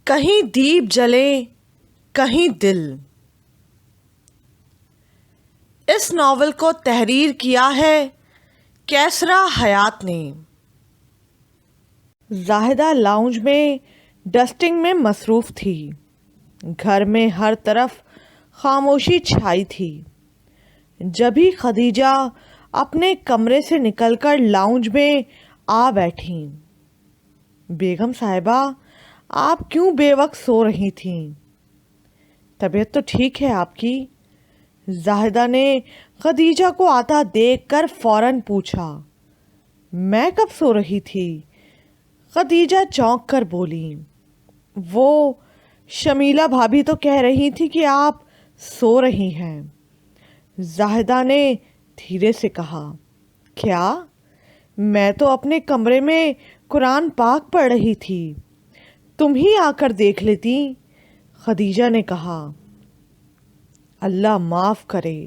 کہیں دیپ جلے کہیں دل۔ اس ناول کو تحریر کیا ہے کیسرا حیات نے۔ زاہدہ لاؤنج میں ڈسٹنگ میں مصروف تھی۔ گھر میں ہر طرف خاموشی چھائی تھی۔ جبھی خدیجہ اپنے کمرے سے نکل کر لاؤنج میں آ بیٹھیں۔ بیگم صاحبہ، آپ کیوں بے وقت سو رہی تھیں؟ طبیعت تو ٹھیک ہے آپ کی؟ زاہدہ نے خدیجہ کو آتا دیکھ کر فوراً پوچھا۔ میں کب سو رہی تھی؟ خدیجہ چونک کر بولی۔ وہ شمیلہ بھابھی تو کہہ رہی تھی کہ آپ سو رہی ہیں۔ زاہدہ نے دھیرے سے کہا۔ کیا؟ میں تو اپنے کمرے میں قرآن پاک پڑھ رہی تھی، تم ہی آ کر دیکھ لیتی، خدیجہ نے کہا۔ اللہ معاف کرے،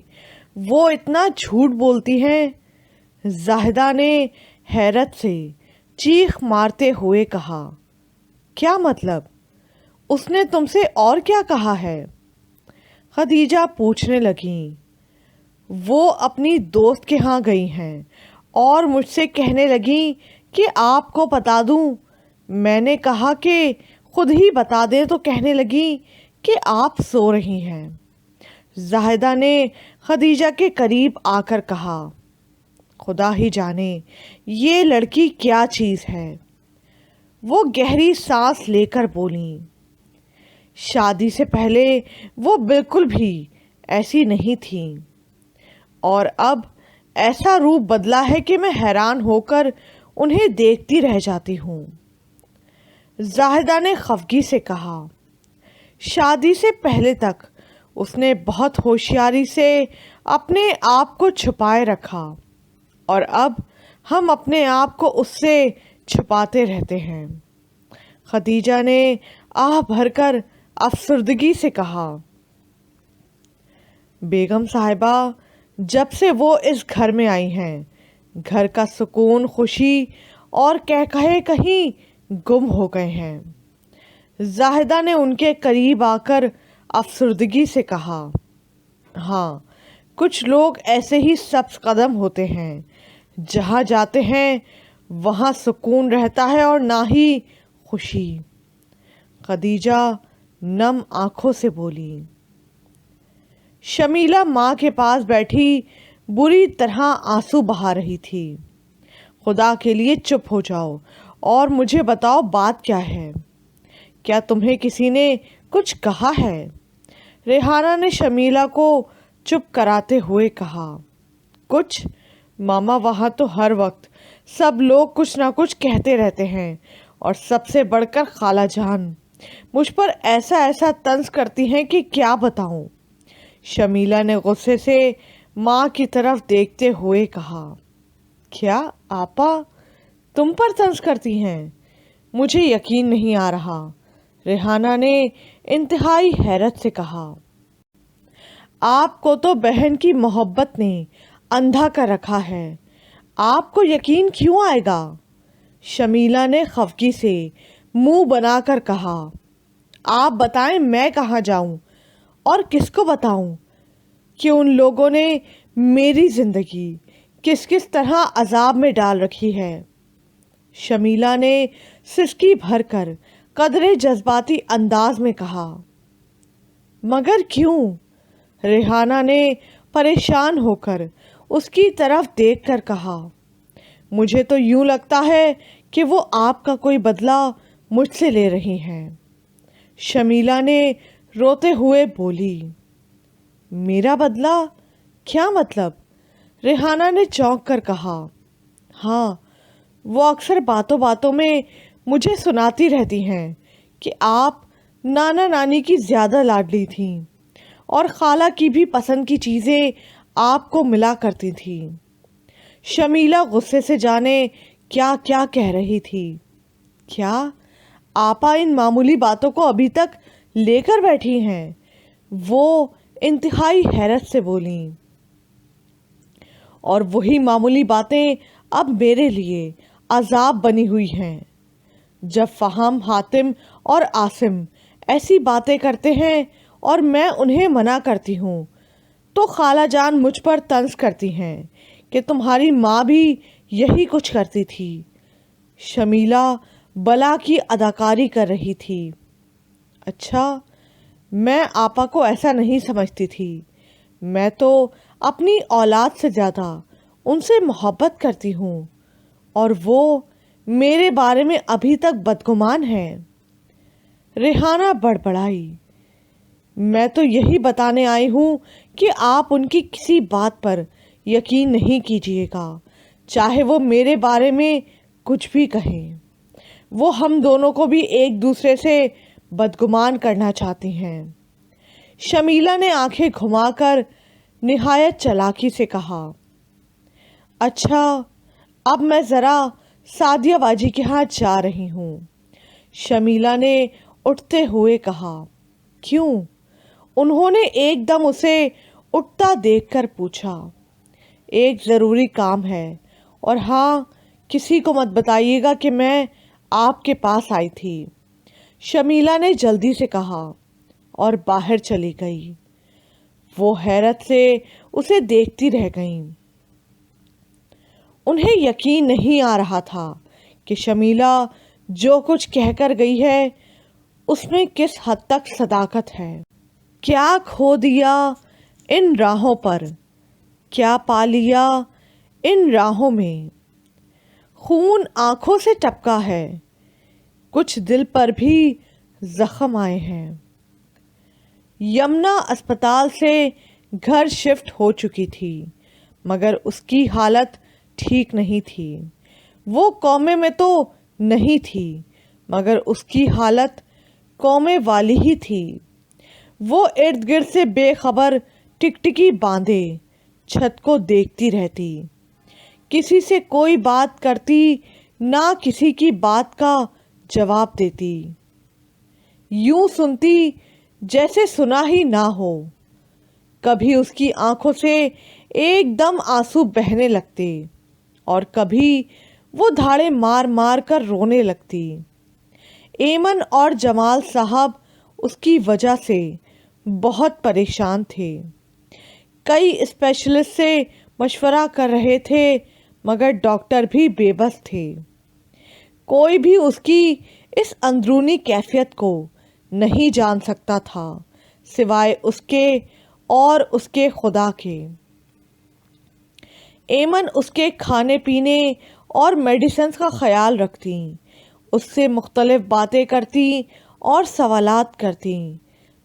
وہ اتنا جھوٹ بولتی ہیں، زاہدہ نے حیرت سے چیخ مارتے ہوئے کہا۔ کیا مطلب؟ اس نے تم سے اور کیا کہا ہے؟ خدیجہ پوچھنے لگیں۔ وہ اپنی دوست کے ہاں گئی ہیں اور مجھ سے کہنے لگیں کہ آپ کو بتا دوں۔ میں نے کہا کہ خود ہی بتا دیں تو کہنے لگیں کہ آپ سو رہی ہیں۔ زاہدہ نے خدیجہ کے قریب آ کر کہا۔ خدا ہی جانے یہ لڑکی کیا چیز ہے۔ وہ گہری سانس لے کر بولیں۔ شادی سے پہلے وہ بالکل بھی ایسی نہیں تھیں، اور اب ایسا روپ بدلا ہے کہ میں حیران ہو کر انہیں دیکھتی رہ جاتی ہوں۔ زاہدہ نے خفگی سے کہا۔ شادی سے پہلے تک اس نے بہت ہوشیاری سے اپنے آپ کو چھپائے رکھا، اور اب ہم اپنے آپ کو اس سے چھپاتے رہتے ہیں۔ خدیجہ نے آہ بھر کر افسردگی سے کہا۔ بیگم صاحبہ، جب سے وہ اس گھر میں آئی ہیں، گھر کا سکون، خوشی اور کہے کہیں گم ہو گئے ہیں۔ زاہدہ نے ان کے قریب آ کر افسردگی سے کہا۔ ہاں، کچھ لوگ ایسے ہی سبز قدم ہوتے ہیں، جہاں جاتے ہیں وہاں سکون رہتا ہے اور نہ ہی خوشی، خدیجہ نم آنکھوں سے بولی۔ شمیلہ ماں کے پاس بیٹھی بری طرح آنسو بہا رہی تھی۔ خدا کے لیے چپ ہو جاؤ اور مجھے بتاؤ بات کیا ہے؟ کیا تمہیں کسی نے کچھ کہا ہے؟ ریحانہ نے شمیلہ کو چپ کراتے ہوئے کہا۔ کچھ؟ ماما، وہاں تو ہر وقت سب لوگ کچھ نہ کچھ کہتے رہتے ہیں، اور سب سے بڑھ کر خالہ جان مجھ پر ایسا طنز کرتی ہیں کہ کیا بتاؤں۔ شمیلہ نے غصے سے ماں کی طرف دیکھتے ہوئے کہا۔ کیا آپا تم پر طنز کرتی ہیں؟ مجھے یقین نہیں آ رہا، ریحانہ نے انتہائی حیرت سے کہا۔ آپ کو تو بہن کی محبت نے اندھا کر رکھا ہے، آپ کو یقین کیوں آئے گا؟ شمیلہ نے خفگی سے منہ بنا کر کہا۔ آپ بتائیں میں کہاں جاؤں اور کس کو بتاؤں کہ ان لوگوں نے میری زندگی کس طرح عذاب میں ڈال رکھی ہے؟ شمیلہ نے سسکی بھر کر قدرے جذباتی انداز میں کہا۔ مگر کیوں؟ ریحانہ نے پریشان ہو کر اس کی طرف دیکھ کر کہا۔ مجھے تو یوں لگتا ہے کہ وہ آپ کا کوئی بدلہ مجھ سے لے رہی ہیں، شمیلہ نے روتے ہوئے بولی۔ میرا بدلہ؟ کیا مطلب؟ ریحانہ نے چونک کر کہا۔ ہاں، وہ اکثر باتوں باتوں میں مجھے سناتی رہتی ہیں کہ آپ نانا نانی کی زیادہ لاڈلی تھیں، اور خالہ کی بھی پسند کی چیزیں آپ کو ملا کرتی تھیں۔ شمیلہ غصے سے جانے کیا کیا کہہ رہی تھی۔ کیا آپا ان معمولی باتوں کو ابھی تک لے کر بیٹھی ہیں؟ وہ انتہائی حیرت سے بولیں۔ اور وہی معمولی باتیں اب میرے لیے عذاب بنی ہوئی ہیں۔ جب فہم، حاتم اور عاصم ایسی باتیں کرتے ہیں اور میں انہیں منع کرتی ہوں تو خالہ جان مجھ پر طنز کرتی ہیں کہ تمہاری ماں بھی یہی کچھ کرتی تھی۔ شمیلہ بلا کی اداکاری کر رہی تھی۔ اچھا، میں آپا کو ایسا نہیں سمجھتی تھی۔ میں تو اپنی اولاد سے زیادہ ان سے محبت کرتی ہوں اور وہ میرے بارے میں ابھی تک بدگمان ہے۔ ریحانہ بڑبڑائی، میں تو یہی بتانے آئی ہوں کہ آپ ان کی کسی بات پر یقین نہیں کیجیے گا، چاہے وہ میرے بارے میں کچھ بھی کہیں۔ وہ ہم دونوں کو بھی ایک دوسرے سے بدگمان کرنا چاہتی ہیں۔ شمیلہ نے آنکھیں گھما کر نہایت چالاکی سے کہا، اچھا، اب میں ذرا سعدیہ باجی کے ہاں جا رہی ہوں۔ شمیلہ نے اٹھتے ہوئے کہا۔ کیوں؟ انہوں نے ایک دم اسے اٹھتا دیکھ کر پوچھا۔ ایک ضروری کام ہے، اور ہاں، کسی کو مت بتائیے گا کہ میں آپ کے پاس آئی تھی۔ شمیلہ نے جلدی سے کہا اور باہر چلی گئی۔ وہ حیرت سے اسے دیکھتی رہ گئیں۔ انہیں یقین نہیں آ رہا تھا کہ شمیلہ جو کچھ کہہ کر گئی ہے اس میں کس حد تک صداقت ہے۔ کیا کھو دیا ان راہوں پر، کیا پا لیا ان راہوں میں۔ خون آنکھوں سے ٹپکا ہے، کچھ دل پر بھی زخم آئے ہیں۔ یمنا اسپتال سے گھر شفٹ ہو چکی تھی، مگر اس کی حالت ٹھیک نہیں تھی۔ وہ کومے میں تو نہیں تھی، مگر اس کی حالت کومے والی ہی تھی۔ وہ ارد گرد سے بے خبر ٹکٹکی باندھے چھت کو دیکھتی رہتی، کسی سے کوئی بات کرتی، نہ کسی کی بات کا جواب دیتی، یوں سنتی جیسے سنا ہی نہ ہو۔ کبھی اس کی آنکھوں سے ایک دم آنسو بہنے لگتے اور کبھی وہ دھاڑے مار مار کر رونے لگتی۔ ایمن اور جمال صاحب اس کی وجہ سے بہت پریشان تھے۔ کئی اسپیشلسٹ سے مشورہ کر رہے تھے، مگر ڈاکٹر بھی بے بس تھے۔ کوئی بھی اس کی اس اندرونی کیفیت کو نہیں جان سکتا تھا سوائے اس کے اور اس کے خدا کے۔ ایمن اس کے کھانے پینے اور میڈیسنز کا خیال رکھتی، اس سے مختلف باتیں کرتی اور سوالات کرتی،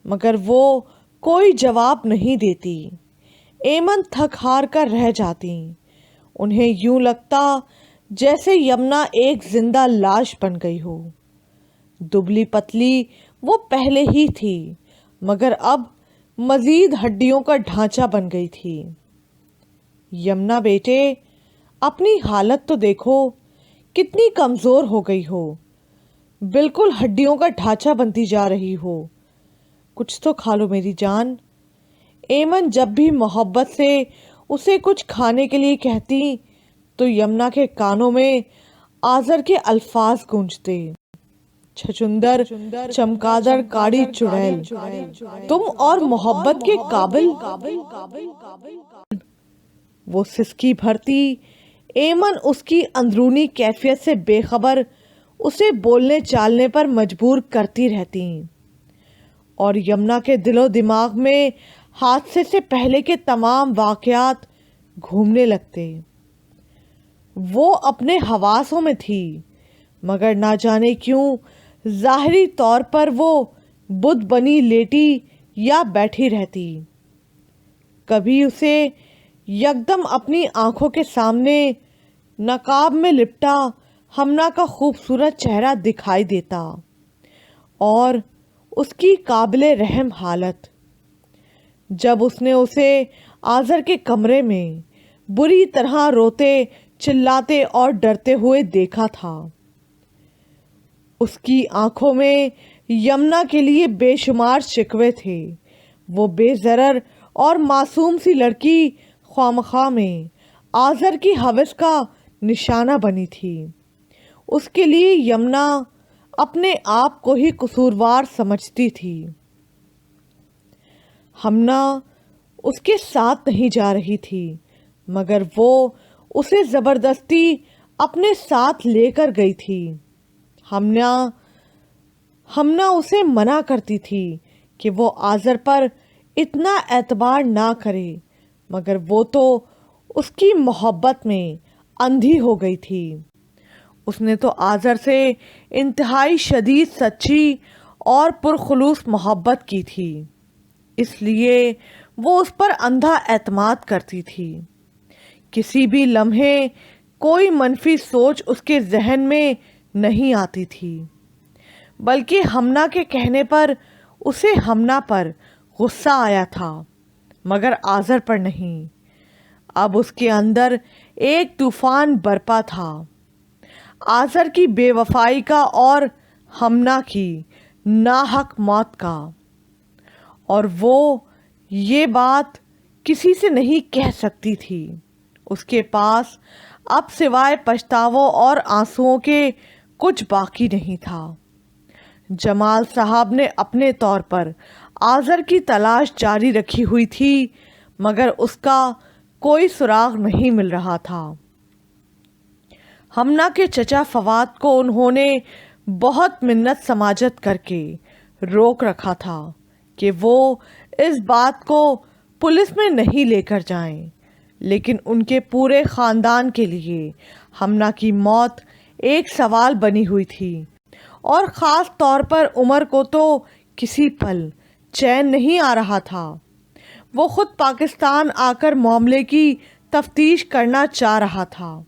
مگر وہ کوئی جواب نہیں دیتی۔ ایمن تھک ہار کر رہ جاتی۔ انہیں یوں لگتا جیسے یمنا ایک زندہ لاش بن گئی ہو۔ دبلی پتلی وہ پہلے ہی تھی، مگر اب مزید ہڈیوں کا ڈھانچہ بن گئی تھی۔ یمنا بیٹے، اپنی حالت تو دیکھو، کتنی کمزور ہو گئی ہو، بالکل ہڈیوں کا ڈھانچہ بنتی جا رہی ہو۔ کچھ تو کھا لو میری جان۔ ایمن جب بھی محبت سے اسے کچھ کھانے کے لیے کہتی تو یمنا کے کانوں میں آزر کے الفاظ گونجتے، چھچندر چمکادر کاڑی چڑیل، تم اور محبت کے قابل۔ وہ سسکی بھرتی۔ ایمن اس کی اندرونی کیفیت سے بے خبر اسے بولنے چالنے پر مجبور کرتی رہتی، اور یمنا کے دل و دماغ میں حادثے سے پہلے کے تمام واقعات گھومنے لگتے۔ وہ اپنے حواسوں میں تھی، مگر نہ جانے کیوں ظاہری طور پر وہ بدھ بنی لیٹی یا بیٹھی رہتی۔ کبھی اسے یکدم اپنی آنکھوں کے سامنے نقاب میں لپٹا ہمنا کا خوبصورت چہرہ دکھائی دیتا، اور اس کی قابل رحم حالت جب اس نے اسے آزر کے کمرے میں بری طرح روتے چلاتے اور ڈرتے ہوئے دیکھا تھا۔ اس کی آنکھوں میں یمنا کے لیے بے شمار شکوے تھے۔ وہ بے ضرر اور معصوم سی لڑکی خوامخواہ میں آزر کی ہوس کا نشانہ بنی تھی۔ اس کے لیے یمنا اپنے آپ کو ہی قصوروار سمجھتی تھی۔ ہمنا اس کے ساتھ نہیں جا رہی تھی، مگر وہ اسے زبردستی اپنے ساتھ لے کر گئی تھی۔ ہمنا اسے منع کرتی تھی کہ وہ آذر پر اتنا اعتبار نہ کرے، مگر وہ تو اس کی محبت میں اندھی ہو گئی تھی۔ اس نے تو آذر سے انتہائی شدید، سچی اور پرخلوص محبت کی تھی، اس لیے وہ اس پر اندھا اعتماد کرتی تھی۔ کسی بھی لمحے کوئی منفی سوچ اس کے ذہن میں نہیں آتی تھی، بلکہ ہمنا کے کہنے پر اسے ہمنا پر غصہ آیا تھا، مگر آذر پر نہیں۔ اب اس کے اندر ایک طوفان برپا تھا، آذر کی بے وفائی کا اور ہمنا کی ناحق موت کا، اور وہ یہ بات کسی سے نہیں کہہ سکتی تھی۔ اس کے پاس اب سوائے پچھتاووں اور آنسوؤں کے کچھ باقی نہیں تھا۔ جمال صاحب نے اپنے طور پر آذر کی تلاش جاری رکھی ہوئی تھی، مگر اس کا کوئی سراغ نہیں مل رہا تھا۔ ہمنا کے چچا فواد کو انہوں نے بہت منت سماجت کر کے روک رکھا تھا کہ وہ اس بات کو پولیس میں نہیں لے کر جائیں، لیکن ان کے پورے خاندان کے لیے ہمنا کی موت ایک سوال بنی ہوئی تھی، اور خاص طور پر عمر کو تو کسی پل چین نہیں آ رہا تھا۔ وہ خود پاکستان آ کر معاملے کی تفتیش کرنا چاہ رہا تھا،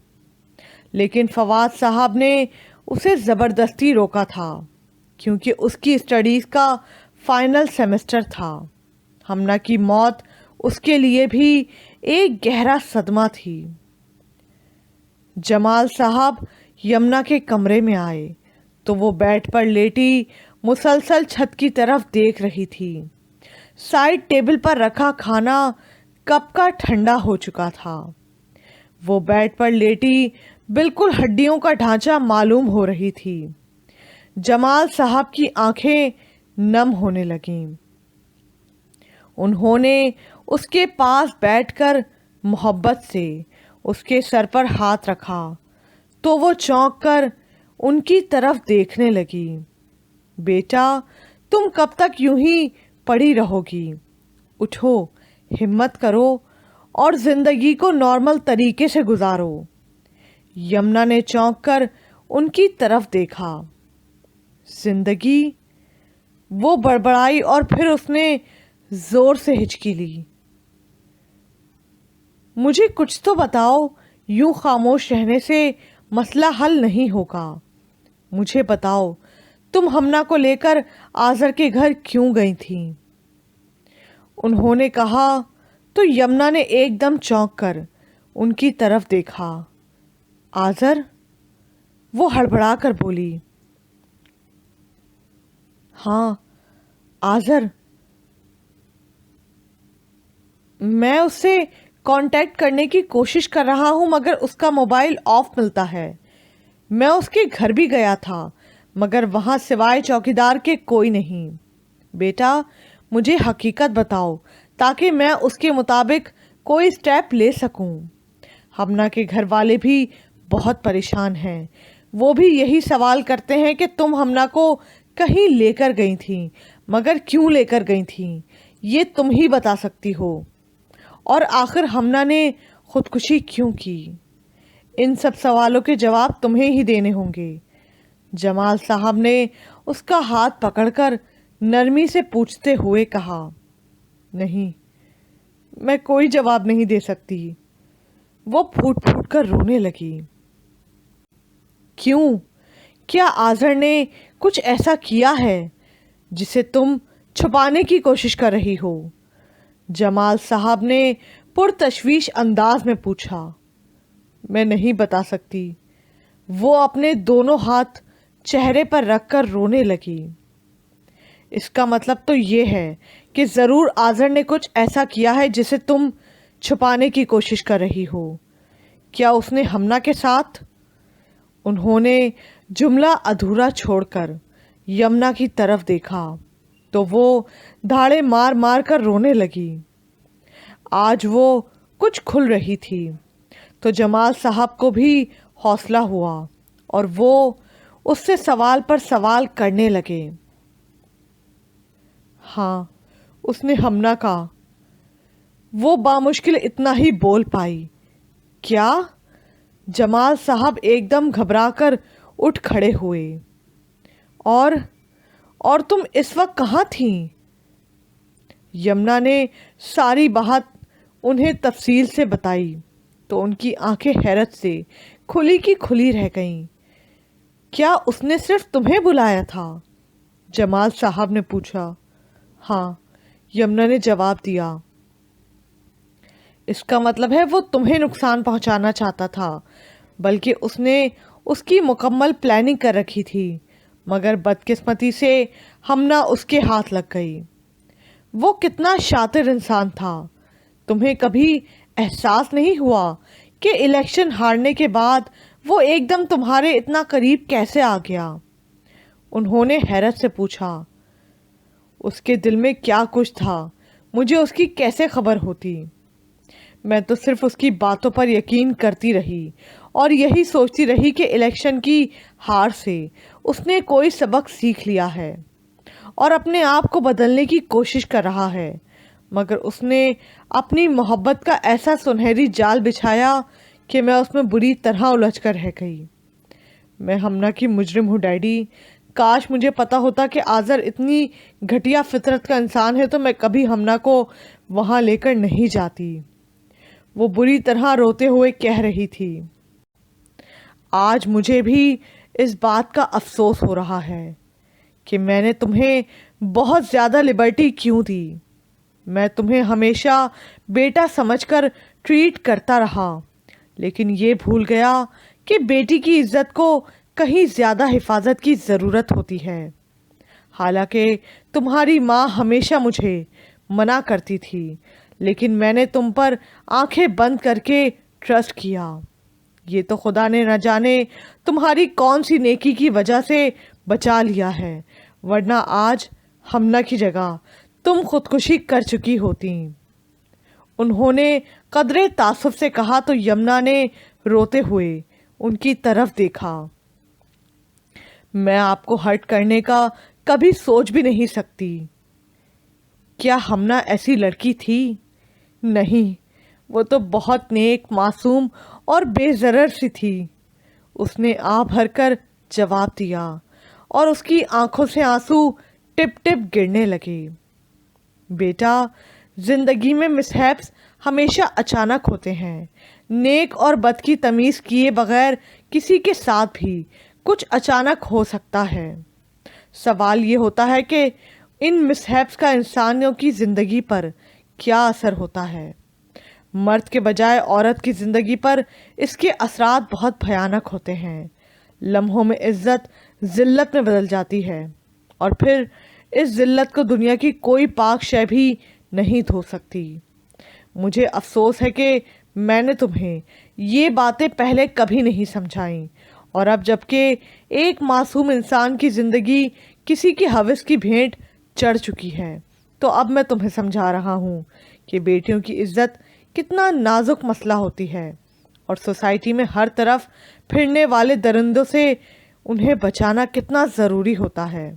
لیکن فواد صاحب نے اسے زبردستی روکا تھا، کیونکہ اس کی اسٹڈیز کا فائنل سیمسٹر تھا۔ ہمنا کی موت اس کے لیے بھی ایک گہرا صدمہ تھی۔ جمال صاحب یمنا کے کمرے میں آئے تو وہ بیڈ پر لیٹی مسلسل چھت کی طرف دیکھ رہی تھی۔ سائڈ ٹیبل پر رکھا کھانا کب کا ٹھنڈا ہو چکا تھا۔ وہ بیڈ پر لیٹی بالکل ہڈیوں کا ڈھانچہ معلوم ہو رہی تھی۔ جمال صاحب کی آنکھیں نم ہونے لگیں۔ انہوں نے اس کے پاس بیٹھ کر محبت سے اس کے سر پر ہاتھ رکھا تو وہ چونک کر ان کی طرف دیکھنے لگی۔ بیٹا، تم کب تک یوں ہی پڑی رہو گی؟ اٹھو، ہمت کرو اور زندگی کو نارمل طریقے سے گزارو۔ یمنا نے چونک کر ان کی طرف دیکھا۔ زندگی؟ وہ بڑبڑائی اور پھر اس نے زور سے ہچکی لی۔ مجھے کچھ تو بتاؤ، یوں خاموش رہنے سے مسئلہ حل نہیں ہوگا۔ مجھے بتاؤ، تم ہمنا کو لے کر آذر کے گھر کیوں گئی تھیں؟ انہوں نے کہا تو یمنا نے ایک دم چونک کر ان کی طرف دیکھا۔ آذر؟ وہ ہڑبڑا کر بولی۔ ہاں، آذر۔ میں اس سے کانٹیکٹ کرنے کی کوشش کر رہا ہوں، مگر اس کا موبائل آف ملتا ہے۔ میں اس کے گھر بھی گیا تھا، مگر وہاں سوائے چوکیدار کے کوئی نہیں۔ بیٹا، مجھے حقیقت بتاؤ تاکہ میں اس کے مطابق کوئی سٹیپ لے سکوں۔ ہمنا کے گھر والے بھی بہت پریشان ہیں۔ وہ بھی یہی سوال کرتے ہیں کہ تم ہمنا کو کہیں لے کر گئی تھیں، مگر کیوں لے کر گئی تھیں یہ تم ہی بتا سکتی ہو، اور آخر ہمنا نے خودکشی کیوں کی؟ ان سب سوالوں کے جواب تمہیں ہی دینے ہوں گے۔ جمال صاحب نے اس کا ہاتھ پکڑ کر نرمی سے پوچھتے ہوئے کہا۔ نہیں، میں کوئی جواب نہیں دے سکتی۔ وہ پھوٹ پھوٹ کر رونے لگی۔ کیوں؟ کیا آذر نے کچھ ایسا کیا ہے جسے تم چھپانے کی کوشش کر رہی ہو؟ جمال صاحب نے پرتشویش انداز میں پوچھا۔ میں نہیں بتا سکتی۔ وہ اپنے دونوں ہاتھ چہرے پر رکھ کر رونے لگی۔ اس کا مطلب تو یہ ہے کہ ضرور آذر نے کچھ ایسا کیا ہے جسے تم چھپانے کی کوشش کر رہی ہو۔ کیا اس نے ہمنا کے ساتھ؟ انہوں نے जुमला अधूरा छोड़कर यमुना की तरफ देखा तो वो धाड़े मार मार कर रोने लगी। आज वो कुछ खुल रही थी तो जमाल साहब को भी हौसला हुआ और वो उससे सवाल पर सवाल करने लगे। हाँ, उसने हमना कहा। वो बामुश्किल इतना ही बोल पाई। क्या? जमाल साहब एकदम घबराकर उठ खड़े हुए। और तुम इस वक्त कहाँ थीं? यमुना ने सारी बात उन्हें तफसील से बताई तो उनकी आंखें हैरत से खुली की खुली रह गईं। क्या उसने सिर्फ तुम्हें बुलाया था? जमाल साहब ने पूछा। हाँ, यमुना ने जवाब दिया। इसका मतलब है वो तुम्हें नुकसान पहुंचाना चाहता था, बल्कि उसने उसकी मुकम्मल प्लानिंग कर रखी थी, मगर बदकिस्मती से हमना उसके हाथ लग गई। वो कितना शातिर इंसान था। तुम्हें कभी एहसास नहीं हुआ कि इलेक्शन हारने के बाद वो एकदम तुम्हारे इतना करीब कैसे आ गया? उन्होंने हैरत से पूछा। उसके दिल में क्या कुछ था, मुझे उसकी कैसे खबर होती? मैं तो सिर्फ उसकी बातों पर यकीन करती रही और यही सोचती रही कि इलेक्शन की हार से उसने कोई सबक सीख लिया है और अपने आप को बदलने की कोशिश कर रहा है, मगर उसने अपनी मोहब्बत का ऐसा सुनहरी जाल बिछाया कि मैं उसमें बुरी तरह उलझ कर रह गई। मैं हमना की मुजरिम हूँ डैडी। काश मुझे पता होता कि आज़र इतनी घटिया फितरत का इंसान है तो मैं कभी हमना को वहाँ लेकर नहीं जाती। वो बुरी तरह रोते हुए कह रही थी। आज मुझे भी इस बात का अफसोस हो रहा है कि मैंने तुम्हें बहुत ज़्यादा लिबर्टी क्यों दी। मैं तुम्हें हमेशा बेटा समझकर ट्रीट करता रहा, लेकिन ये भूल गया कि बेटी की इज्जत को कहीं ज़्यादा हिफाजत की ज़रूरत होती है। हालांकि तुम्हारी माँ हमेशा मुझे मना करती थी, लेकिन मैंने तुम पर आंखें बंद करके ट्रस्ट किया। ये तो खुदा ने न जाने तुम्हारी कौन सी नेकी की वजह से बचा लिया है, वरना आज हमना की जगह तुम खुदकुशी कर चुकी होती। उन्होंने कदरे तासुफ से कहा तो यमुना ने रोते हुए उनकी तरफ देखा। मैं आपको हर्ट करने का कभी सोच भी नहीं सकती। क्या हमना ऐसी लड़की थी? नहीं, वो तो बहुत नेक, मासूम और बेज़रर सी थी। उसने आ भरकर जवाब दिया और उसकी आंखों से आंसू टिप टिप गिरने लगे। बेटा, जिंदगी में मिसहैप्स हमेशा अचानक होते हैं। नेक और बद की तमीज़ किए बगैर किसी के साथ भी कुछ अचानक हो सकता है। सवाल ये होता है कि इन मिसहैप्स का इंसानों की ज़िंदगी पर क्या असर होता है। मर्द के बजाय औरत की ज़िंदगी पर इसके असरात बहुत भयानक होते हैं। लम्हों में इज्जत ज़िल्लत में बदल जाती है और फिर इस ज़िल्लत को दुनिया की कोई पाक शय भी नहीं धो सकती। मुझे अफसोस है कि मैंने तुम्हें ये बातें पहले कभी नहीं समझाईं, और अब जबकि एक मासूम इंसान की ज़िंदगी किसी की हवस की भेंट चढ़ चुकी है, तो अब मैं तुम्हें समझा रहा हूँ कि बेटियों की इज्जत कितना नाजुक मसला होती है और सोसाइटी में हर तरफ फिरने वाले दरिंदों से उन्हें बचाना कितना ज़रूरी होता है।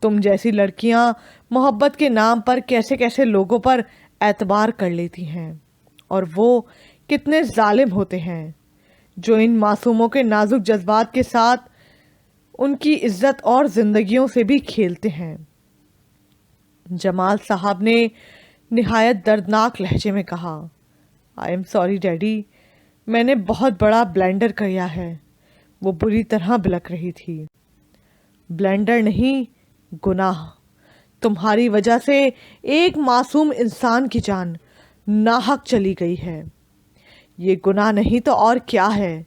तुम जैसी लड़कियां मोहब्बत के नाम पर कैसे कैसे लोगों पर एतबार कर लेती हैं, और वो कितने जालिम होते हैं जो इन मासूमों के नाजुक जज्बात के साथ उनकी इज्जत और ज़िंदगियों से भी खेलते हैं। जमाल साहब ने निहायत दर्दनाक लहजे में कहा। आई एम सॉरी डैडी, मैंने बहुत बड़ा ब्लंडर किया है। वो बुरी तरह बिलख रही थी। ब्लंडर नहीं, गुनाह। तुम्हारी वजह से एक मासूम इंसान की जान नाहक चली गई है। ये गुनाह नहीं तो और क्या है?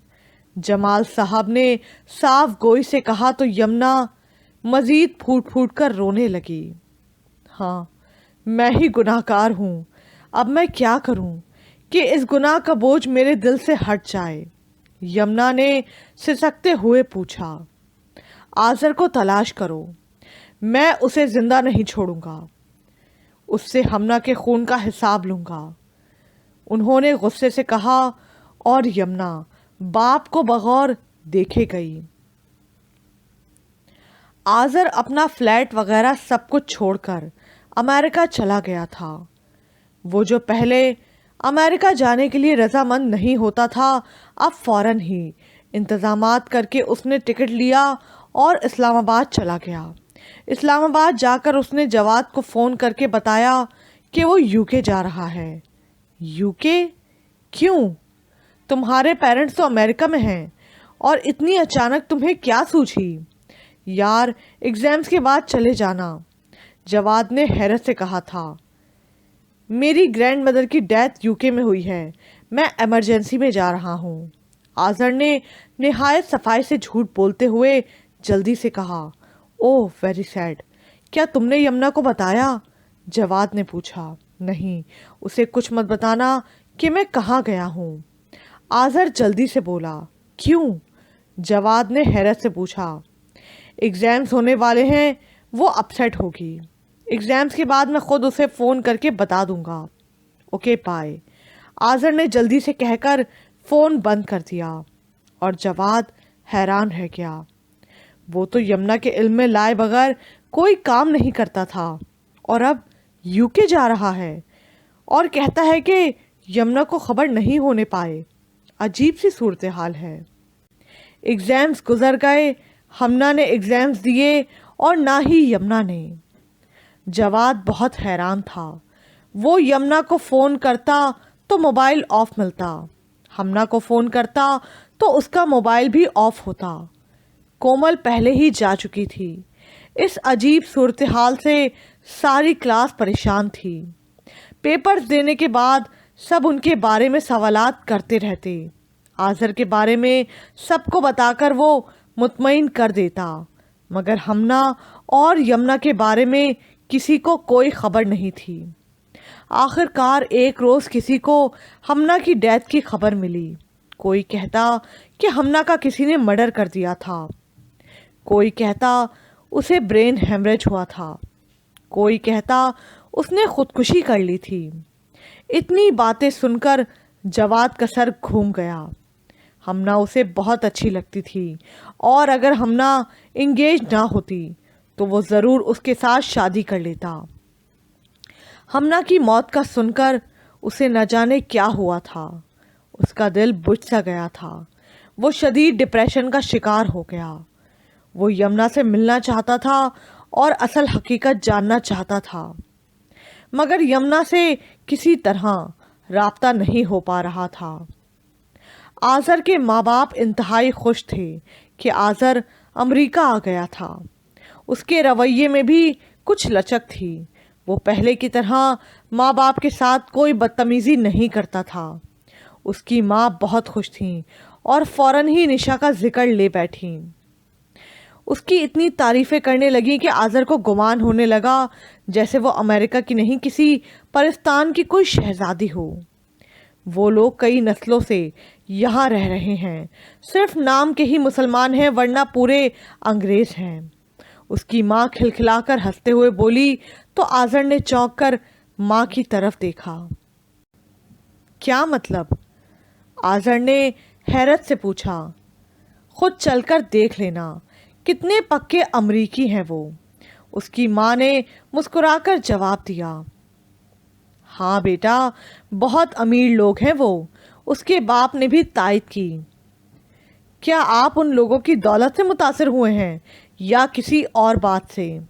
जमाल साहब ने साफ गोई से कहा तो यमुना मजीद फूट फूट कर रोने लगी। हाँ, मैं ही गुनाहगार हूँ। अब मैं क्या करूँ कि इस गुनाह का बोझ मेरे दिल से हट जाए। यमुना ने सिसकते हुए पूछा। आज़र को तलाश करो, मैं उसे जिंदा नहीं छोड़ूंगा, उससे हमना के खून का हिसाब लूंगा, उन्होंने गुस्से से कहा। और यमुना बाप को बगौर देखे गई। आज़र अपना फ्लैट वगैरह सब कुछ छोड़कर अमेरिका चला गया था। वो जो पहले अमेरिका जाने के लिए रजामंद नहीं होता था, अब फौरन ही इंतज़ामात करके उसने टिकट लिया और इस्लामाबाद चला गया। इस्लामाबाद जाकर उसने जवाद को फ़ोन करके बताया कि वो यूके जा रहा है। यूके? क्यों? तुम्हारे पेरेंट्स तो अमेरिका में हैं, और इतनी अचानक तुम्हें क्या सूझी? यार, एग्ज़ाम्स के बाद चले जाना, जवाद ने हैरत से कहा था। मेरी ग्रैंड मदर की डेथ यूके में हुई है, मैं इमरजेंसी में जा रहा हूँ। आज़र ने निहायत सफाई से झूठ बोलते हुए जल्दी से कहा। Oh very sad. क्या तुमने यमुना को बताया? जवाद ने पूछा। नहीं, उसे कुछ मत बताना कि मैं कहाँ गया हूँ। आज़र जल्दी से बोला। क्यों? जवाद ने हैरत से पूछा। एग्ज़ाम्स होने वाले हैं, वो अपसेट होगी। एग्ज़ाम्स के बाद मैं खुद उसे फ़ोन करके बता दूंगा। Okay bye. आज़र ने जल्दी से कहकर फ़ोन बंद कर दिया और जवाद हैरान रह गया। वो तो यमुना के इल्म में लाए बगैर कोई काम नहीं करता था, और अब यूके जा रहा है और कहता है कि यमुना को खबर नहीं होने पाए। अजीब सी सूरत हाल है। एग्ज़ाम्स गुजर गए, हमना ने एग्ज़ाम्स दिए और ना ही यमुना ने। जवाद बहुत हैरान था। वो यमुना को फ़ोन करता तो मोबाइल ऑफ मिलता, हमना को फ़ोन करता तो उसका मोबाइल भी ऑफ होता। कोमल पहले ही जा चुकी थी। इस अजीब सूरत हाल से सारी क्लास परेशान थी। पेपर्स देने के बाद सब उनके बारे में सवालात करते रहते। आज़र के बारे में सबको बताकर वो मुतमईन कर देता, मगर हमना और यमुना के बारे में किसी को कोई खबर नहीं थी। आखिरकार एक रोज़ किसी को हमना की डेथ की खबर मिली। कोई कहता कि हमना का किसी ने मर्डर कर दिया था, कोई कहता उसे ब्रेन हेमरेज हुआ था, कोई कहता उसने खुदकुशी कर ली थी। इतनी बातें सुनकर जवाद का सर घूम गया। हमना उसे बहुत अच्छी लगती थी, और अगर हमना इंगेज ना होती तो वो ज़रूर उसके साथ शादी कर लेता। हमना की मौत का सुनकर उसे न जाने क्या हुआ था। उसका दिल बुझ सा गया था। वो शदीद डिप्रेशन का शिकार हो गया। वो यमुना से मिलना चाहता था और असल हकीकत जानना चाहता था, मगर यमुना से किसी तरह राब्ता नहीं हो पा रहा था। आज़र के माँ बाप इंतहाई खुश थे कि आज़र अमेरिका आ गया था। उसके रवैये में भी कुछ लचक थी। वो पहले की तरह माँ बाप के साथ कोई बदतमीज़ी नहीं करता था। उसकी माँ बहुत खुश थी और फ़ौरन ही निशा का जिक्र ले बैठी। उसकी इतनी तारीफ़ें करने लगी कि आज़र को गुमान होने लगा जैसे वो अमेरिका की नहीं, किसी परिस्तान की कोई शहज़ादी हो। वो लोग कई नस्लों से यहाँ रह रहे हैं, सिर्फ नाम के ही मुसलमान हैं, वरना पूरे अंग्रेज़ हैं। उसकी माँ खिलखिलाकर हंसते हुए बोली तो आज़र ने चौंक कर माँ की तरफ देखा। क्या मतलब? आज़र ने हैरत से पूछा। खुद चलकर देख लेना, कितने पक्के अमरीकी हैं वो। उसकी माँ ने मुस्कुराकर जवाब दिया। हाँ बेटा, बहुत अमीर लोग हैं वो, उसके बाप ने भी तायद की। क्या आप उन लोगों की दौलत से मुतासिर हुए हैं या किसी और बात से?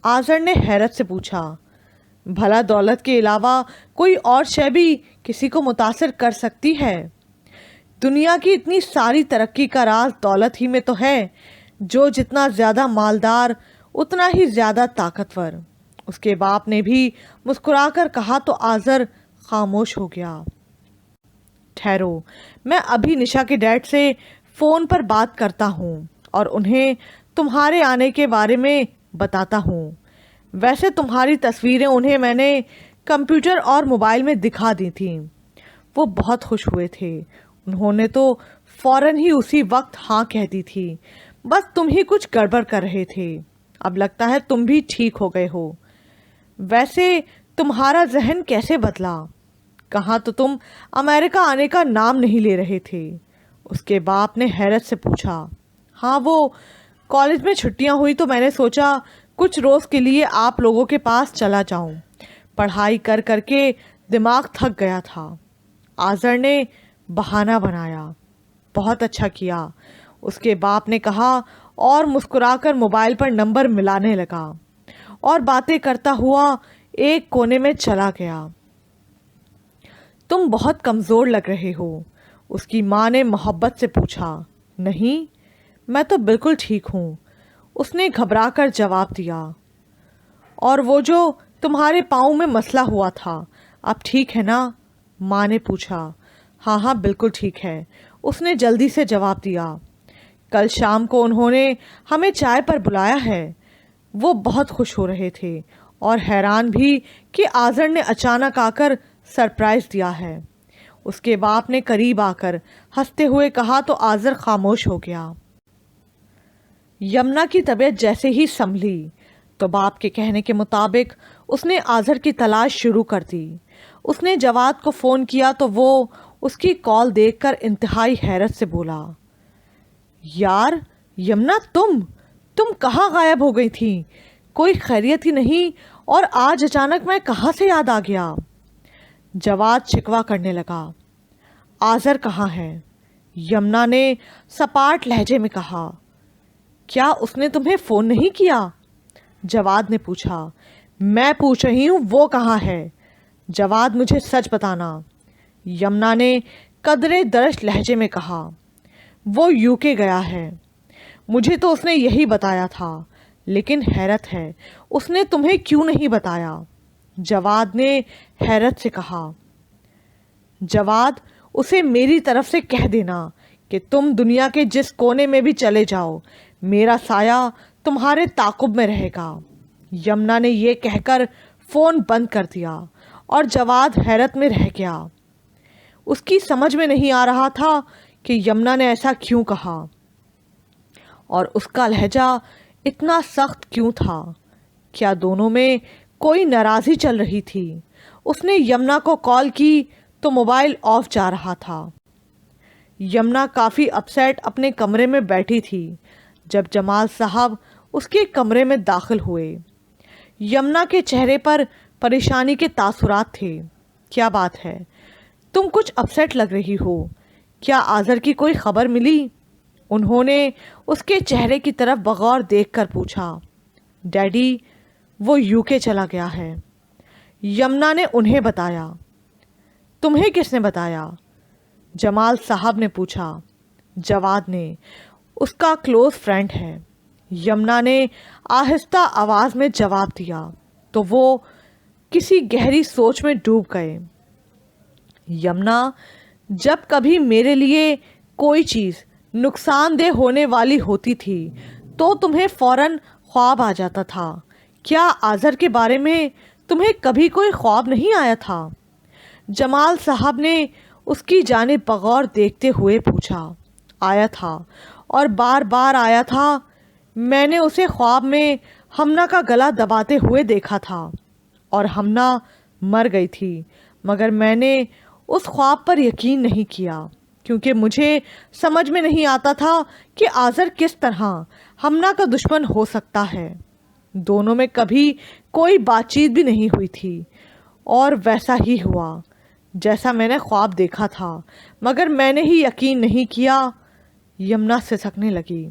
आज़र ने हैरत से पूछा। भला दौलत के अलावा कोई और शय भी किसी को मुतासिर कर सकती है? दुनिया की इतनी सारी तरक्की का राज दौलत ही में तो है। जो जितना ज़्यादा मालदार उतना ही ज़्यादा ताकतवर। उसके बाप ने भी मुस्कुराकर कहा तो आज़र खामोश हो गया। ठहरो, मैं अभी निशा के डैड से फ़ोन पर बात करता हूँ और उन्हें तुम्हारे आने के बारे में बताता हूँ। वैसे तुम्हारी तस्वीरें उन्हें मैंने कंप्यूटर और मोबाइल में दिखा दी थीं। वो बहुत खुश हुए थे। उन्होंने तो फौरन ही उसी वक्त हाँ कह दी थी। बस तुम ही कुछ गड़बड़ कर रहे थे। अब लगता है तुम भी ठीक हो गए हो। वैसे तुम्हारा जहन कैसे बदला? कहाँ तो तुम अमेरिका आने का नाम नहीं ले रहे थे। उसके बाप ने हैरत से पूछा। हाँ, वो कॉलेज में छुट्टियां हुई तो मैंने सोचा कुछ रोज़ के लिए आप लोगों के पास चला जाऊं। पढ़ाई कर करके दिमाग थक गया था। आज़र ने बहाना बनाया। बहुत अच्छा किया, उसके बाप ने कहा और मुस्कुराकर मोबाइल पर नंबर मिलाने लगा और बातें करता हुआ एक कोने में चला गया। तुम बहुत कमज़ोर लग रहे हो, उसकी माँ ने मोहब्बत से पूछा। नहीं, मैं तो बिल्कुल ठीक हूँ, उसने घबराकर जवाब दिया। और वो जो तुम्हारे पाँव में मसला हुआ था, अब ठीक है ना? माँ ने पूछा। हाँ हाँ, बिल्कुल ठीक है, उसने जल्दी से जवाब दिया। कल शाम को उन्होंने हमें चाय पर बुलाया है। वो बहुत खुश हो रहे थे और हैरान भी कि आज़र ने अचानक आकर सरप्राइज़ दिया है। उसके बाप ने करीब आकर हंसते हुए कहा तो आज़र खामोश हो गया। यमुना की तबीयत जैसे ही संभली तो बाप के कहने के मुताबिक उसने आज़र की तलाश शुरू कर दी। उसने जवाद को फ़ोन किया तो वो उसकी कॉल देखकर इंतहाई हैरत से बोला। यार यमुना, तुम कहाँ गायब हो गई थी? कोई खैरियत ही नहीं, और आज अचानक मैं कहाँ से याद आ गया? जवाद शिकवा करने लगा। आज़र कहाँ है? यमुना ने सपाट लहजे में कहा। क्या उसने तुम्हें फ़ोन नहीं किया? जवाद ने पूछा। मैं पूछ रही हूँ वो कहाँ है? जवाद, मुझे सच बताना। यमुना ने कदरे दर्श लहजे में कहा। वो यूके गया है। मुझे तो उसने यही बताया था, लेकिन हैरत है उसने तुम्हें क्यों नहीं बताया? जवाद ने हैरत से कहा। जवाद, उसे मेरी तरफ से कह देना कि तुम दुनिया के जिस कोने में भी चले जाओ, मेरा साया तुम्हारे ताक़ुब में रहेगा। यमुना ने यह कहकर फ़ोन बंद कर दिया और जवाद हैरत में रह गया। उसकी समझ में नहीं आ रहा था कि यमुना ने ऐसा क्यों कहा और उसका लहजा इतना सख्त क्यों था। क्या दोनों में कोई नाराज़ी चल रही थी? उसने यमुना को कॉल की तो मोबाइल ऑफ जा रहा था। यमुना काफ़ी अपसेट अपने कमरे में बैठी थी जब जमाल साहब उसके कमरे में दाखिल हुए। यमुना के चेहरे पर परेशानी के तासुरात थे। क्या बात है, तुम कुछ अपसेट लग रही हो। क्या आज़र की कोई खबर मिली? उन्होंने उसके चेहरे की तरफ बगौर देखकर पूछा। डैडी, वो यूके चला गया है। यमुना ने उन्हें बताया। तुम्हें किसने बताया? जमाल साहब ने पूछा। जवाद ने, उसका क्लोज फ्रेंड है। यमुना ने आहिस्ता आवाज़ में जवाब दिया तो वो किसी गहरी सोच में डूब गए। यमुना, जब कभी मेरे लिए कोई चीज़ नुकसानदेह होने वाली होती थी तो तुम्हें फ़ौरन ख्वाब आ जाता था। क्या आज़र के बारे में तुम्हें कभी कोई ख्वाब नहीं आया था? जमाल साहब ने उसकी जानिब बगौर देखते हुए पूछा। आया था, और बार बार आया था। मैंने उसे ख्वाब में हमना का गला दबाते हुए देखा था और हमना मर गई थी, मगर मैंने उस ख्वाब पर यकीन नहीं किया क्योंकि मुझे समझ में नहीं आता था कि आज़र किस तरह हमना का दुश्मन हो सकता है। दोनों में कभी कोई बातचीत भी नहीं हुई थी और वैसा ही हुआ जैसा मैंने ख्वाब देखा था, मगर मैंने ही यकीन नहीं किया। यमुना सिसकने लगी।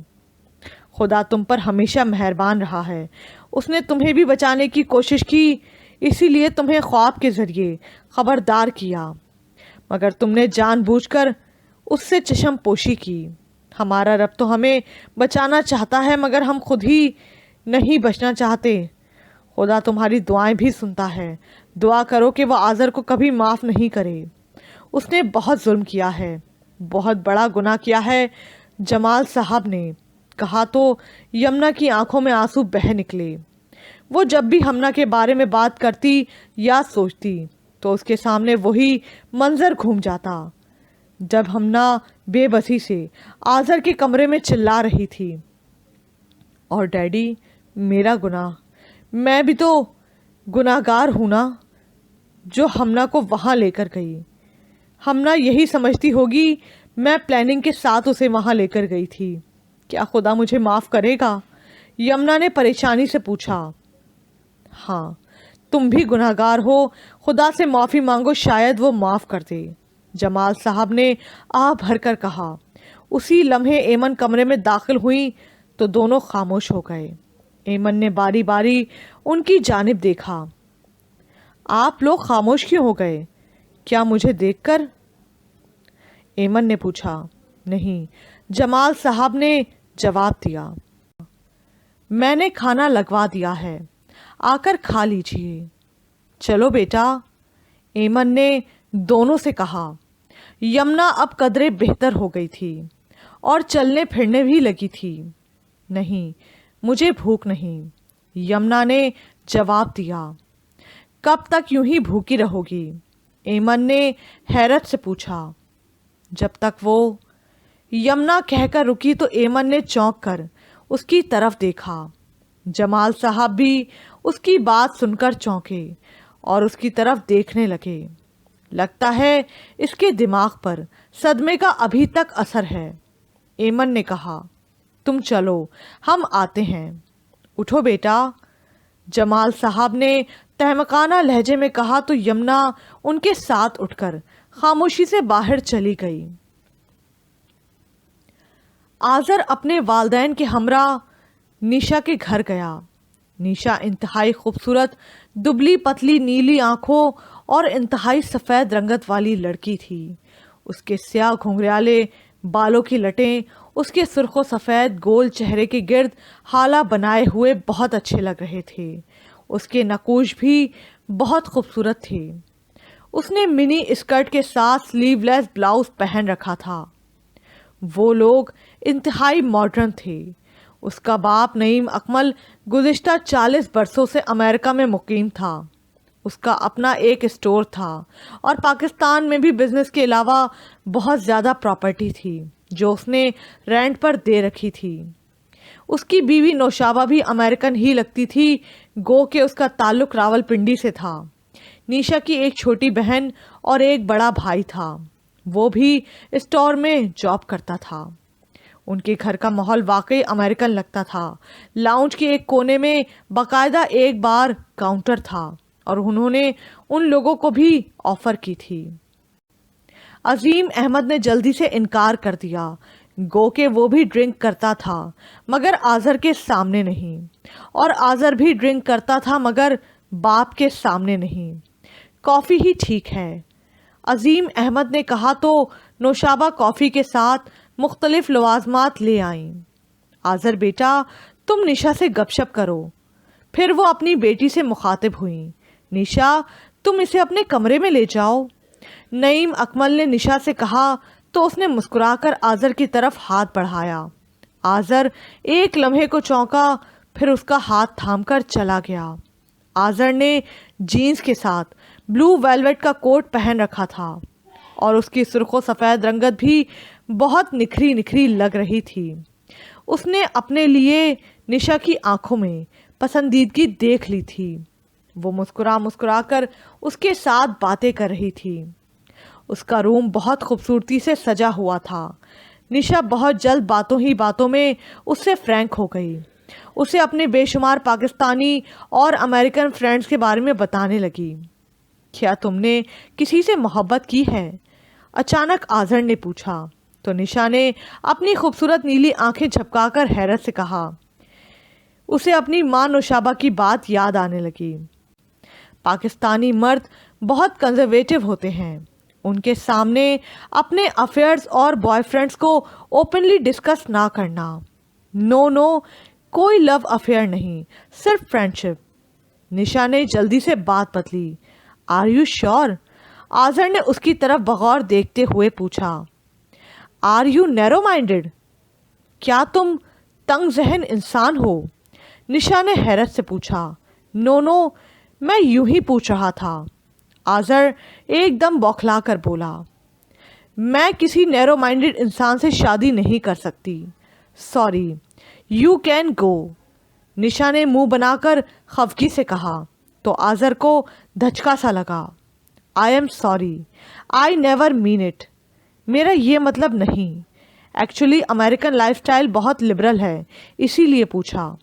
खुदा तुम पर हमेशा मेहरबान रहा है। उसने तुम्हें भी बचाने की कोशिश की, इसीलिए तुम्हें ख्वाब के ज़रिए ख़बरदार किया, मगर तुमने जानबूझकर उससे चश्म पोशी की। हमारा रब तो हमें बचाना चाहता है, मगर हम खुद ही नहीं बचना चाहते। खुदा तुम्हारी दुआएं भी सुनता है। दुआ करो कि वह आज़र को कभी माफ़ नहीं करे। उसने बहुत जुल्म किया है, बहुत बड़ा गुनाह किया है। जमाल साहब ने कहा तो यमुना की आंखों में आंसू बह निकले। वो जब भी हमना के बारे में बात करती या सोचती तो उसके सामने वही मंजर घूम जाता। जब हमना बेबसी से आज़र के कमरे में चिल्ला रही थी, और डैडी मेरा गुनाह, मैं भी तो गुनाहगार हूँ ना, जो हमना को वहाँ लेकर गई। हमना यही समझती होगी मैं प्लानिंग के साथ उसे वहाँ लेकर गई थी। क्या खुदा मुझे माफ़ करेगा? यमुना ने परेशानी से पूछा। हाँ, तुम भी गुनाहगार हो, खुदा से माफ़ी मांगो, शायद वो माफ़ कर दे, जमाल साहब ने आह भरकर कहा। उसी लम्हे एमन कमरे में दाखिल हुई तो दोनों खामोश हो गए। एमन ने बारी बारी उनकी जानिब देखा। आप लोग खामोश क्यों हो गए? क्या मुझे देखकर? एमन ने पूछा। नहीं, जमाल साहब ने जवाब दिया। मैंने खाना लगवा दिया है, आकर खा लीजिए। चलो बेटा, एमन ने दोनों से कहा। यमुना अब कदरे बेहतर हो गई थी और चलने फिरने भी लगी थी। नहीं, मुझे भूख नहीं, यमुना ने जवाब दिया। कब तक यूं ही भूखी रहोगी? एमन ने हैरत से पूछा। जब तक वो, यमुना कहकर रुकी तो एमन ने चौंक कर उसकी तरफ देखा। जमाल साहब भी उसकी बात सुनकर चौंके और उसकी तरफ देखने लगे। लगता है इसके दिमाग पर सदमे का अभी तक असर है। एमन ने कहा, तुम चलो, हम आते हैं। उठो बेटा, जमाल साहब ने तहमकाना लहजे में कहा तो यमुना उनके साथ उठकर खामोशी से बाहर चली गई। आज़र अपने वालदैन के हमरा निशा के घर गया। निशा इंतहाई खूबसूरत, दुबली पतली नीली आंखों और इंतहाई सफ़ेद रंगत वाली लड़की थी। उसके स्याह घुंघराले बालों की लटें उसके सुर्खो सफ़ेद गोल चेहरे के गिर्द हाला बनाए हुए बहुत अच्छे लग रहे थे। उसके नकूश भी बहुत खूबसूरत थे। उसने मिनी स्कर्ट के साथ स्लीवलेस ब्लाउज पहन रखा था। वो लोग इंतहाई मॉडर्न थे। उसका बाप नईम अकमल गुज़िश्ता 40 बरसों से अमेरिका में मुकीम था। उसका अपना एक स्टोर था और पाकिस्तान में भी बिजनेस के अलावा बहुत ज़्यादा प्रॉपर्टी थी जो उसने रेंट पर दे रखी थी। उसकी बीवी नौशाबा भी अमेरिकन ही लगती थी, गो के उसका ताल्लुक रावलपिंडी से था। निशा की एक छोटी बहन और एक बड़ा भाई था, वो भी स्टोर में जॉब करता था। उनके घर का माहौल वाकई अमेरिकन लगता था। लाउंज के एक कोने में बाकायदा एक बार काउंटर था और उन्होंने उन लोगों को भी ऑफर की थी। अजीम अहमद ने जल्दी से इनकार कर दिया, गो के वो भी ड्रिंक करता था मगर आज़र के सामने नहीं, और आज़र भी ड्रिंक करता था मगर बाप के सामने नहीं। कॉफ़ी ही ठीक है, अजीम अहमद ने कहा तो नौशाबा कॉफ़ी के साथ मुख्तलिफ लवाजमात ले आईं। आज़र बेटा, तुम निशा से गपशप करो। फिर वो अपनी बेटी से मुखातिब हुई। निशा, तुम इसे अपने कमरे में ले जाओ। नईम अकमल ने निशा से कहा तो उसने मुस्कुराकर आज़र की तरफ हाथ बढ़ाया। आज़र एक लम्हे को चौंका, फिर उसका हाथ थामकर चला गया। आज़र ने जीन्स के साथ ब्लू वेलवेट का कोट पहन रखा था और उसकी सुर्खो सफ़ेद रंगत भी बहुत निखरी निखरी लग रही थी। उसने अपने लिए निशा की आंखों में पसंदीदगी देख ली थी। वो मुस्कुरा मुस्कुरा कर उसके साथ बातें कर रही थी। उसका रूम बहुत खूबसूरती से सजा हुआ था। निशा बहुत जल्द बातों ही बातों में उससे फ्रैंक हो गई। उसे अपने बेशुमार पाकिस्तानी और अमेरिकन फ्रेंड्स के बारे में बताने लगी। क्या तुमने किसी से मोहब्बत की है? अचानक आज़र ने पूछा तो निशा ने अपनी खूबसूरत नीली आंखें झपकाकर हैरत से कहा। उसे अपनी माँ नौशाबा की बात याद आने लगी। पाकिस्तानी मर्द बहुत कंजर्वेटिव होते हैं। उनके सामने अपने अफेयर्स और बॉयफ्रेंड्स को ओपनली डिस्कस ना करना। नो नो, कोई लव अफेयर नहीं, सिर्फ फ्रेंडशिप। निशा ने जल्दी से बात बदली। Are you sure? आज़र ने उसकी तरफ बगौर देखते हुए पूछा। Are you narrow minded? क्या तुम तंग जहन इंसान हो? निशा ने हैरत से पूछा। नो नो, मैं यूं ही पूछ रहा था, आज़र एकदम बौखला कर बोला। میں کسی نیرو مائنڈڈ انسان سے شادی نہیں کر سکتی. سوری. You can go. نشا نے منہ بنا کر خفگی سے کہا تو آذر کو دھچکا سا لگا. I am sorry. I never mean it. میرا یہ مطلب نہیں. ایکچولی امریکن لائف سٹائل بہت لبرل ہے اسی لیے پوچھا.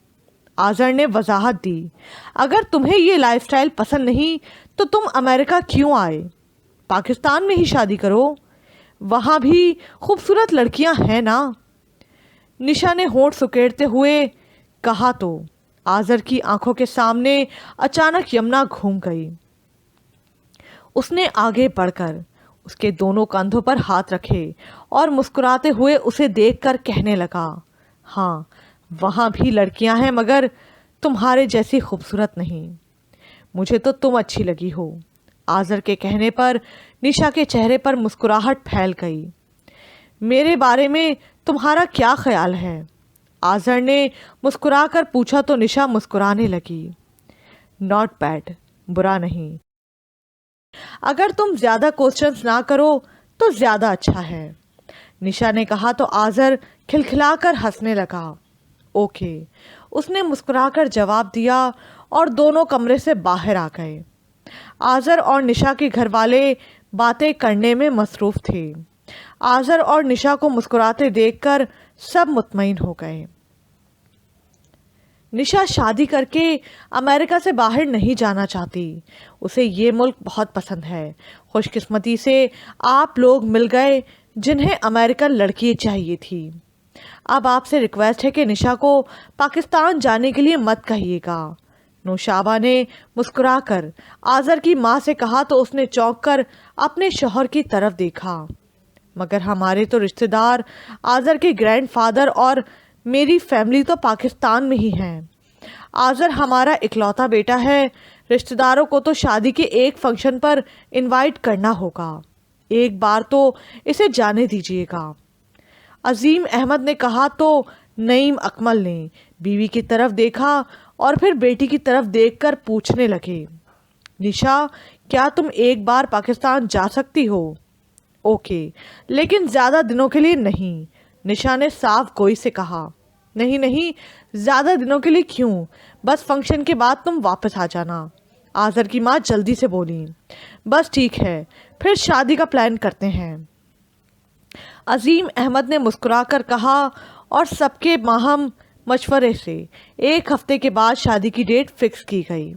آذر نے وضاحت دی. اگر تمہیں یہ لائف سٹائل پسند نہیں تو تم امریکہ کیوں آئے؟ پاکستان میں ہی شادی کرو. وہاں بھی خوبصورت لڑکیاں ہیں نا. نشا نے ہونٹ سکیڑتے ہوئے کہا تو آذر کی آنکھوں کے سامنے اچانک یمنا گھوم گئی. اس نے آگے بڑھ کر اس کے دونوں کندھوں پر ہاتھ رکھے اور مسکراتے ہوئے اسے دیکھ کر کہنے لگا. ہاں وہاں بھی لڑکیاں ہیں مگر تمہارے جیسی خوبصورت نہیں. مجھے تو تم اچھی لگی ہو. آذر کے کہنے پر نشا کے چہرے پر مسکراہٹ پھیل گئی. میرے بارے میں تمہارا کیا خیال ہے؟ آذر نے مسکرا کر پوچھا تو نشا مسکرانے لگی. Not bad. برا نہیں. اگر تم زیادہ کوسچنز نہ کرو تو زیادہ اچھا ہے. نشا نے کہا تو آذر کھلکھلا کر ہنسنے لگا. اوکے. اس نے مسکرا کر جواب دیا اور دونوں کمرے سے باہر آ گئے. آذر اور نشا کے گھر والے باتیں کرنے میں مصروف تھے. آذر اور نشا کو مسکراتے دیکھ کر سب مطمئن ہو گئے. نشا شادی کر کے امریکہ سے باہر نہیں جانا چاہتی. اسے یہ ملک بہت پسند ہے. خوش قسمتی سے آپ لوگ مل گئے جنہیں امریکن لڑکی چاہیے تھی. اب آپ سے ریکویسٹ ہے کہ نشا کو پاکستان جانے کے لیے مت کہیے گا. نوشابہ نے مسکرا کر آذر کی ماں سے کہا تو اس نے چونک کر اپنے شوہر کی طرف دیکھا. مگر ہمارے تو رشتہ دار آذر کے گرینڈ فادر اور میری فیملی تو پاکستان میں ہی ہیں. آذر ہمارا اکلوتا بیٹا ہے. رشتہ داروں کو تو شادی کے ایک فنکشن پر انوائٹ کرنا ہوگا. ایک بار تو اسے جانے دیجیے گا. عظیم احمد نے کہا تو نعیم اکمل نے بیوی کی طرف دیکھا اور پھر بیٹی کی طرف دیکھ کر پوچھنے لگے. نشا کیا تم ایک بار پاکستان جا سکتی ہو؟ اوکے لیکن زیادہ دنوں کے لیے نہیں. نشا نے صاف گوئی سے کہا. نہیں زیادہ دنوں کے لیے کیوں؟ بس فنکشن کے بعد تم واپس آ جانا. آذر کی ماں جلدی سے بولی. بس ٹھیک ہے پھر شادی کا پلان کرتے ہیں. عظیم احمد نے مسکرا کر کہا اور سب کے باہم مشورے سے ایک ہفتے کے بعد شادی کی ڈیٹ فکس کی گئی.